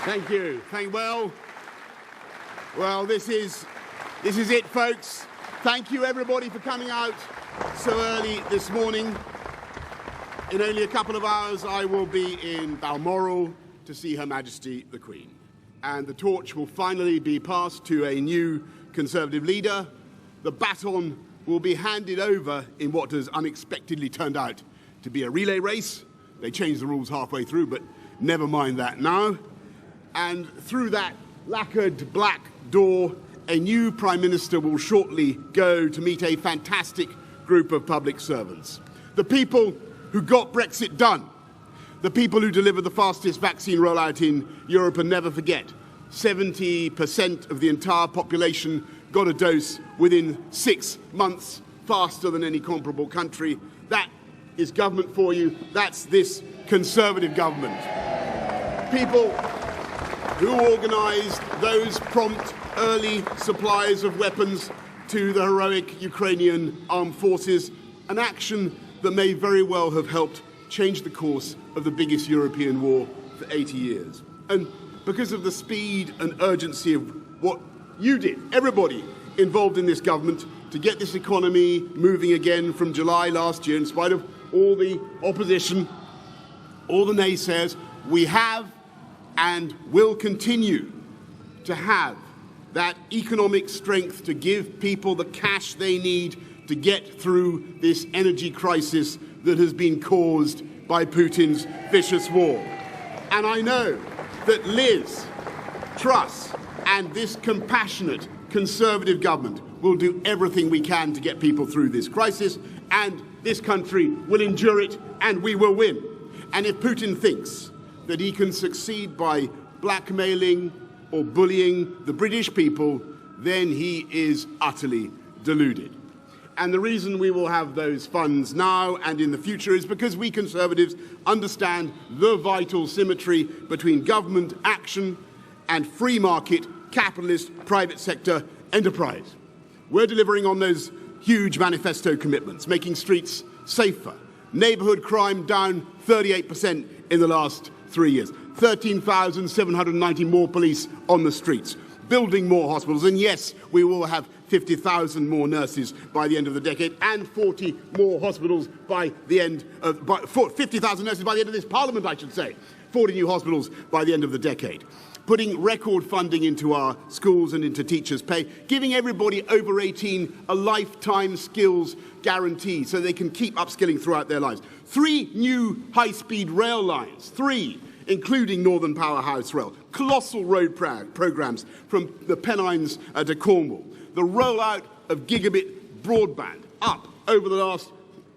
Thank you. Well, this is it, folks. Thank you, everybody, for coming out so early this morning. In only a couple of hours, I will be in Balmoral to see Her Majesty the Queen. And the torch will finally be passed to a new Conservative leader. The baton will be handed over in what has unexpectedly turned out to be a relay race. They changed the rules halfway through, but never mind that now. And through that lacquered black door, a new Prime Minister will shortly go to meet a fantastic group of public servants. The people who got Brexit done. The people who delivered the fastest vaccine rollout in Europe, and never forget, 70% of the entire population got a dose within 6 months, faster than any comparable country. That is government for you. That's this Conservative government. People who organised those prompt early supplies of weapons to the heroic Ukrainian armed forces, an action that may very well have helped change the course of the biggest European war for 80 years. And because of the speed and urgency of what you did, everybody involved in this government, to get this economy moving again from July last year, in spite of all the opposition, all the naysayers, we have and will continue to have that economic strength to give people the cash they need to get through this energy crisis that has been caused by Putin's vicious war. And I know that Liz, Truss, and this compassionate Conservative government will do everything we can to get people through this crisis, and this country will endure it, and we will win. And if Putin thinks that he can succeed by blackmailing or bullying the British people, then he is utterly deluded. And the reason we will have those funds now and in the future is because we Conservatives understand the vital symmetry between government action and free market, capitalist, private sector enterprise. We're delivering on those huge manifesto commitments, making streets safer, neighbourhood crime down 38% in the last 3 years, 13,790 more police on the streets, building more hospitals, and yes, we will have 50,000 more nurses by the end of the decade, and 40 more hospitals by the end of 50,000 nurses by the end of this Parliament, I should say. 40 new hospitals by the end of the decade. Putting record funding into our schools and into teachers' pay, giving everybody over 18 a lifetime skills guarantee so they can keep upskilling throughout their lives. 3 new high-speed rail lines, 3, including Northern Powerhouse Rail. Colossal road programmes from the Pennines to Cornwall. The rollout of gigabit broadband up over the last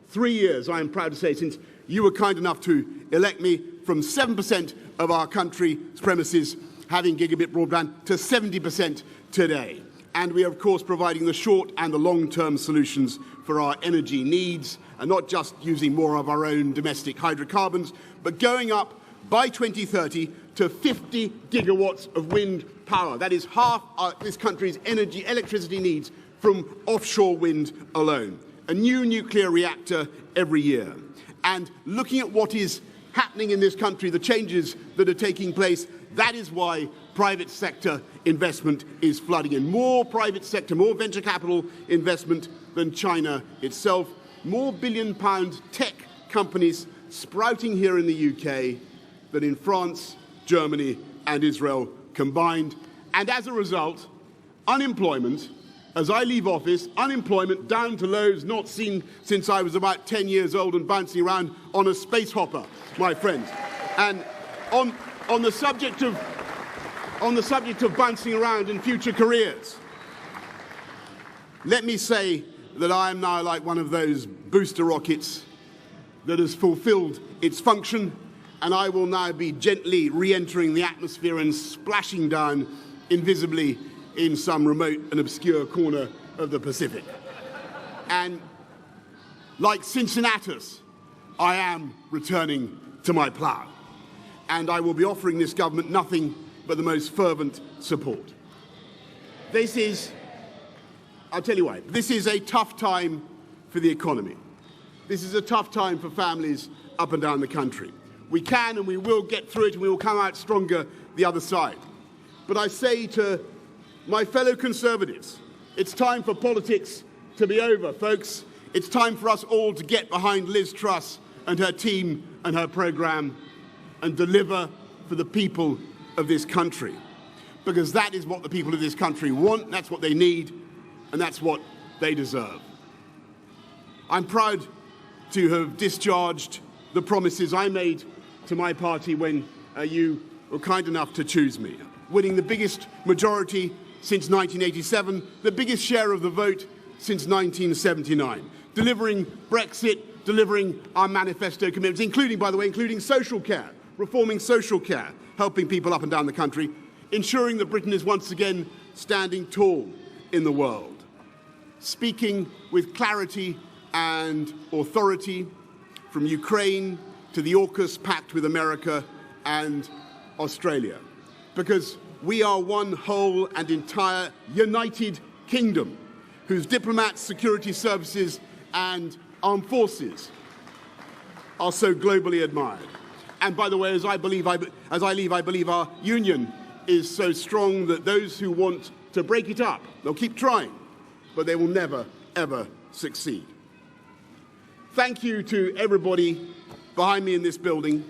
3 years, I am proud to say, since you were kind enough to elect me, from 7% of our country's premises having gigabit broadband to 70% today. And we are, of course, providing the short and the long-term solutions for our energy needs, and not just using more of our own domestic hydrocarbons, but going up by 2030 to 50 gigawatts of wind power. That is half this country's electricity needs from offshore wind alone. A new nuclear reactor every year. And looking at what is happening in this country, the changes that are taking place, that is why private sector investment is flooding in. More private sector, more venture capital investment than China itself. More billion-pound tech companies sprouting here in the UK than in France, Germany and Israel combined. And as a result, unemployment, as I leave office, unemployment down to lows not seen since I was about 10 years old and bouncing around on a space hopper, my friends. And on the subject of bouncing around in future careers, let me say that I am now like one of those booster rockets that has fulfilled its function, and I will now be gently re-entering the atmosphere and splashing down invisibly in some remote and obscure corner of the Pacific. And like Cincinnatus, I am returning to my plough. And I will be offering this government nothing but the most fervent support. This is, I'll tell you why, this is a tough time for the economy. This is a tough time for families up and down the country. We can and we will get through it, and we will come out stronger the other side. But I say to my fellow Conservatives, it's time for politics to be over, folks. It's time for us all to get behind Liz Truss and her team and her programme and deliver for the people of this country. Because that is what the people of this country want, that's what they need, and that's what they deserve. I'm proud to have discharged the promises I made to my party when you were kind enough to choose me. Winning the biggest majority since 1987, the biggest share of the vote since 1979. Delivering Brexit, delivering our manifesto commitments, including, by the way, including social care, reforming social care, helping people up and down the country, ensuring that Britain is once again standing tall in the world. Speaking with clarity and authority from Ukraine to the AUKUS pact with America and Australia. Because we are one whole and entire united kingdom whose diplomats, security services and armed forces are so globally admired. And by the way, as I leave, I believe our union is so strong that those who want to break it up, they'll keep trying, but they will never, ever succeed. Thank you to everybody behind me in this building.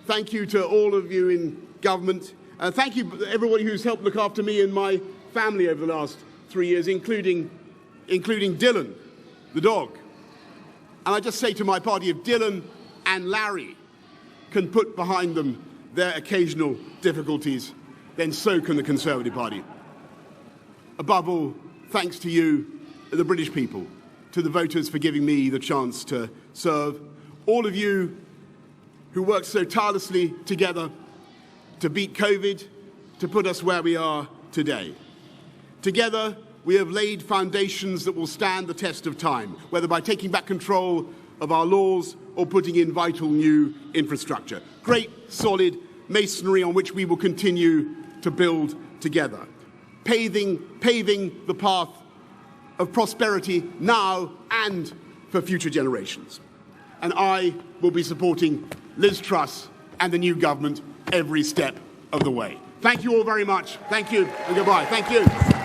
Thank you to all of you in government. Thank you to everybody who's helped look after me and my family over the last 3 years, including Dylan, the dog. And I just say to my party, if Dylan and Larry can put behind them their occasional difficulties, then so can the Conservative Party. Above all, thanks to you, the British people, to the voters for giving me the chance to serve, all of you who worked so tirelessly together to beat COVID, to put us where we are today. Together, we have laid foundations that will stand the test of time, whether by taking back control of our laws or putting in vital new infrastructure. Great, solid masonry on which we will continue to build together, paving the path of prosperity now and for future generations. And I will be supporting Liz Truss and the new government every step of the way. Thank you all very much. Thank you and goodbye. Thank you.